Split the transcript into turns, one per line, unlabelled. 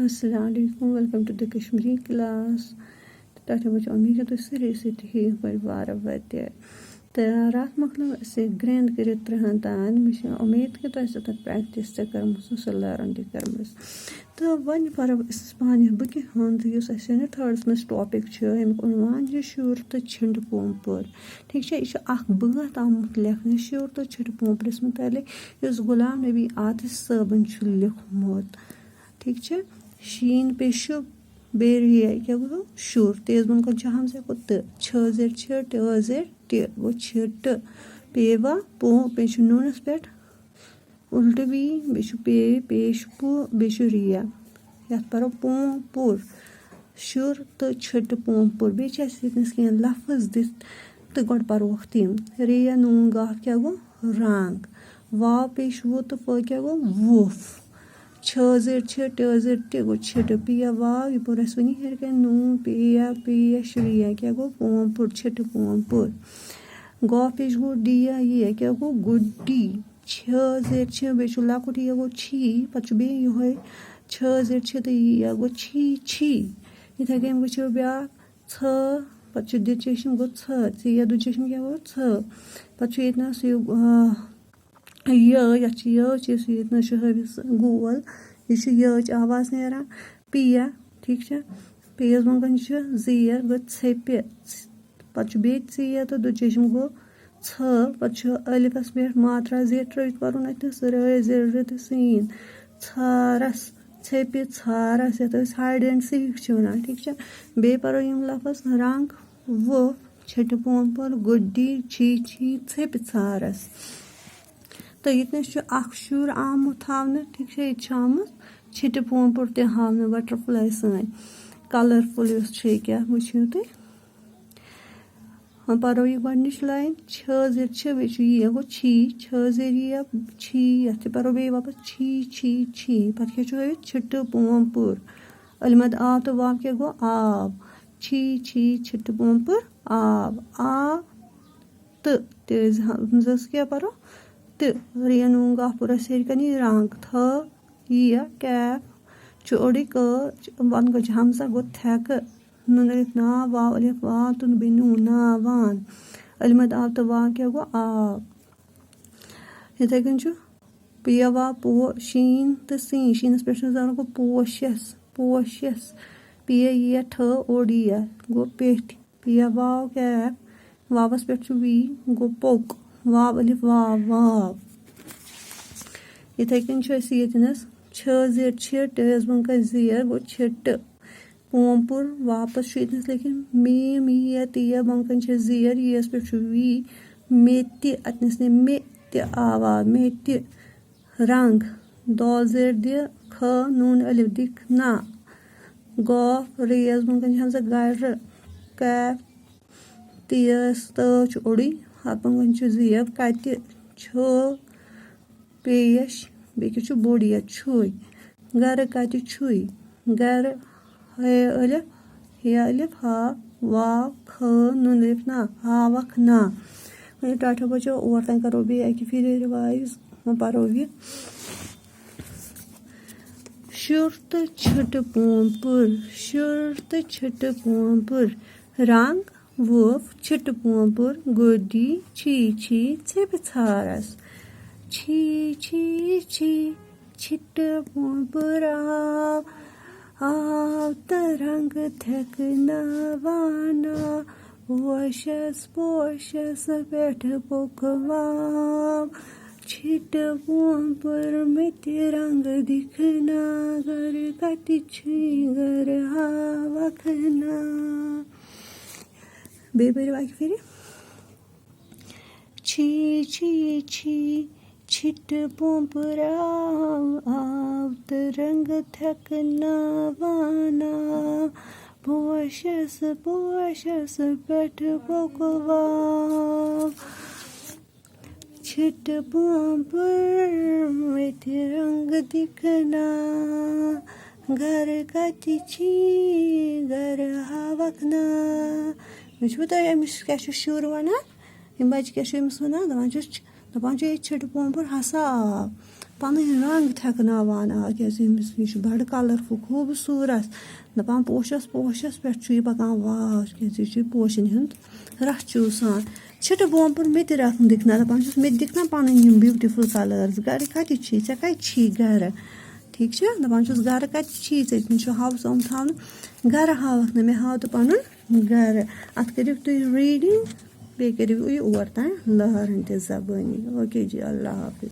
Assalamu alaikum, welcome to the Kashmiri class. تۄہہِ وٕچھو اُمید چھِ تُہۍ سٲری سۭتۍ ٹھیٖک پٲٹھۍ وارٕ وَتہِ تہٕ راتھ مۄکلو اَسہِ گرٛینٛد کٔرِتھ 3 تام مےٚ چھِ اُمید کہِ تۄہہِ ٲسٕو تَتھ پرٛٮ۪کٹِس تہِ کٔرمٕژ سُہ لٔرٕن تہِ کٔرمٕژ تہٕ وۄنۍ پَرو أسۍ پنٛنہِ بُکہِ ہُنٛد یُس اَسہِ تھٲڈَس منٛز ٹاپِک چھُ اَمیُک عنوان چھُ شُر تہٕ چھِنٛڈٕ پونٛپُر ٹھیٖک چھا یہِ چھُ اَکھ بٲتھ آمُت لیکھنہٕ شُر تہٕ چھِنٛڈٕ پونٛپرِس متعلق یُس غلام نبی عاطف صٲبَن چھُ لیوٚکھمُت ٹھیٖک چھا شیٖن پیٚشو بیٚیہِ رے کیٛاہ گوٚو شُر تیز بۄن کُن چھُ ہمزہ گوٚو تہٕ چھٲ زیڈ چھِ ٹٲ زیڈ تہِ گوٚو چھِٹہٕ پیوا پو بیٚیہِ چھُ نوٗنَس پٮ۪ٹھ اُلٹہٕ وی بیٚیہِ چھُ پیش پوٗ بیٚیہِ چھُ ریا یَتھ پَرو پونٛپُر شُر تہٕ چھِٹہٕ پونٛپُر بیٚیہِ چھِ اَسہِ ییٚتنَس کینٛہہ لفظ دِتھ تہٕ گۄڈٕ پَروکھ تِم ریا نوٗن گاف کیٛاہ گوٚو رنٛگ واو پیش وُہ تہٕ پٲ کیٛاہ گوٚو وُپھ چھٲ زیڈ چھِ ٹٲ زیڈ تہِ گوٚو چھِٹہٕ پِیا واو یہِ پوٚر اَسہِ وٕنی ہیٚرِ کَنۍ نوٗن پییا پیش ریا کیٛاہ گوٚو پونٛپُر چھِٹہٕ پونٛپُر گا پیش گوٚو ڈیا یہِ کیٛاہ گوٚو گُڈی چھٲ زیڈ چھِ بیٚیہِ چھُ لۄکُٹ یہِ گوٚو چھی پَتہٕ چھُ بیٚیہِ یِہوٚے چھٲ زیڈ چھِ تہٕ یہِ گوٚو چھی چھی یِتھَے کٔنۍ وٕچھو بیٛاکھ ژھٲ پَتہٕ چھُ دِچشم گوٚو ژھٲ ژیٖر دُچشم کیٛاہ گوٚو ژھٲ پَتہٕ چھُ ییٚتنَس یَتھ چھِ چھِ سُہ ییٚتنَس چھُ ہٲوِتھ گول یہِ چھُ یٲچ آواز نیران پِیا ٹھیٖک چھا پیَس بۄن کَنۍ چھُ زیٖر گوٚو ژھیٚپہِ پَتہٕ چھُ بیٚیہِ ژیٖر تہٕ دُچشم گوٚو ژھٲ پَتہٕ چھُ ٲلِفَس پٮ۪ٹھ ماترا زیٹھ ترٛٲوِتھ پَرُن اَتٮ۪س رٲے زیڈ رِ تہٕ سیٖن ژھارَس ژھیٚپہِ ژھارَس یَتھ أسۍ ہایڈ اینٛڈ سیٖک چھِ وَنان ٹھیٖک چھا بیٚیہِ پَرو یِم لفظ رنٛگ وُپھ چھِٹہٕ پونٛپُر گُڈی چھی چھی ژھیٚپہِ ژھارَس تہٕ ییٚتنَس چھُ اَکھ شُر آمُت تھاونہٕ ٹھیٖک چھا ییٚتہِ چھُ آمُت چھِٹہٕ پونٛپُر تہِ ہاونہٕ بَٹَرفٕلاے سٲنۍ کَلَرفُل یُس چھُ یہِ کیٛاہ وٕچھِو تُہۍ پَرو یہِ گۄڈنِچ لاین چھٲ زیڈ چھِ بیٚیہِ چھُ یہِ گوٚو چھی چھٲ زیڈ یہِ چھی یَتھ تہِ پَرو بیٚیہِ واپَس چھی چھی چھی پَتہٕ کیٛاہ چھُ ہٲوِتھ چھِٹہٕ پونٛپُر علمد آب تہٕ واو کیٛاہ گوٚو آب چھی چھی چھِٹہٕ پونٛپُر آب تہٕ تیز ہمزَس کیٛاہ پَرو تہٕ ریا نوٗن گاف پوٚر اَسہِ ہیٚرِ کَنی رنٛگ تھٲ یہِ کیف چھُ اوٚڑُے بۄن کَنۍ چھُ ہمزہ گوٚو تھٮ۪کہٕ نوٗن ألِف ناو واو ألِف واو تہٕ بیٚیہِ نوٗن ناوان علمد آب تہٕ واو کیٛاہ گوٚو آب یِتھَے کٔنۍ چھُ پِیا واو پو شیٖن تہٕ سیٖن شیٖنَس پٮ۪ٹھ چھُ زَن گوٚو پوشَس پِیا یہِ ٹھٲ اوٚڑ یہِ گوٚو پیٚٹھۍ پِیا واو کیف واوَس پٮ۪ٹھ چھُ وی گوٚو پوٚک واو ألِف واو یِتھَے کٔنۍ چھُ اَسہِ ییٚتنَس چھٲ زیڈ چھِ ٹٲیَس بۄن کَنۍ زیٖر گوٚو چھِٹہٕ پونٛپُر واپَس چھُ ییٚتنَس لیکھِتھ میٖم یہِ تہٕ یہِ بۄن کَنۍ چھِ زیٖر یِیَس پٮ۪ٹھ چھُ وی مےٚ تہِ اَتنَس نے مےٚ تہِ آواز مےٚ تہِ رنٛگ دال زیڈ دِ کھٲ نوٗن ألِف دِکھ نہ گاف رییَس بۄن کَنۍ چھِ ہمزہ گَرٕ کیف تیٖس تٲو چھُ اوٚڑُے اَتھ بۄن کَنۍ چھُ زیب کَتہِ چھٲ پیش بیٚیہِ کیٛاہ چھُ بوٚڑ یہِ چھُے گَرٕ کَتہِ چھُے گَرٕ ألِف ألِف ہا واو کھٲ نوٗن ألِف نہ ہاوَکھ نہ وۄنۍ ٹاٹھو بَچو اور تام کَرو بیٚیہِ اَکہِ پھِرِ رِوایِز وۄنۍ پَرو یہِ شُر تہٕ چھِٹہٕ پونٛپُر شُر تہٕ چھِٹہٕ پونٛپُر رنٛگ وُپھ چھِٹہٕ پونٛپُر گُڈی چھی چھی ژھیٚپہِ ژھارَس چھی چھی چھی چھِٹہٕ پونٛپُر آو تہٕ رنٛگہٕ تھٮ۪کہٕ ناوان پوشَس پٮ۪ٹھٕ پوٚک واو چھِٹہٕ پونٛپُر مےٚ تہِ رنٛگہٕ دِکھ نہ گَرٕ کَتہِ چھُے گَرٕ ہاوَکھ نہ بیٚیہِ پٔرِو اَکہِ پھِرِ چھی چھی چھی چھِٹہٕ پونٛپُر آو تہٕ رنٛگہٕ تھٮ۪کہٕ ناوان پوشَس پٮ۪ٹھٕ پوٚک واو چھِٹہٕ پونٛپُر مےٚ تہِ رنٛگہٕ دِکھ نہ گَرٕ کَتہِ چھی گَرٕ ہاوَکھ نہ وٕچھوٕ تۄہہِ أمِس کیٛاہ چھُ شُر وَنان یِم بَچہِ کیٛاہ چھُ أمِس وَنان دَپان چھِ ییٚتہِ چھِٹہٕ پونٛپُر ہسا آو پَنٕنۍ رنٛگ تھٮ۪کناوان کیٛازِ أمِس یہِ چھُ بَڑٕ کَلَرفُل خوٗبصوٗرت دَپان پوشَس پوشَس پٮ۪ٹھ چھُ یہِ پَکان واو کیٛازِ یہِ چھُ پوشَن ہُنٛد رَچھ چوٗسان چھِٹہٕ پونٛپُر مےٚ تہِ رَٹُن دِکھ نا دَپان چھُس مےٚ تہِ دِکھ نا پَنٕنۍ یِم بیوٗٹِفُل کَلٲرٕز گَرِ کَتہِ چھی ژےٚ کَتہِ چھی گَرٕ ٹھیٖک چھا دَپان چھُس گَرٕ کَتہِ چھی ژےٚ مےٚ چھُ ہاوُس آمُت تھاونہٕ گَرٕ ہاوَکھ نہٕ مےٚ ہاو تہٕ پَنُن گَرٕ اَتھ کٔرِو تُہۍ ریٖڈِنٛگ بیٚیہِ کٔرِو یہِ اور تام لٲرٕن تہِ زبٲنی اوکے جی اللہ حافظ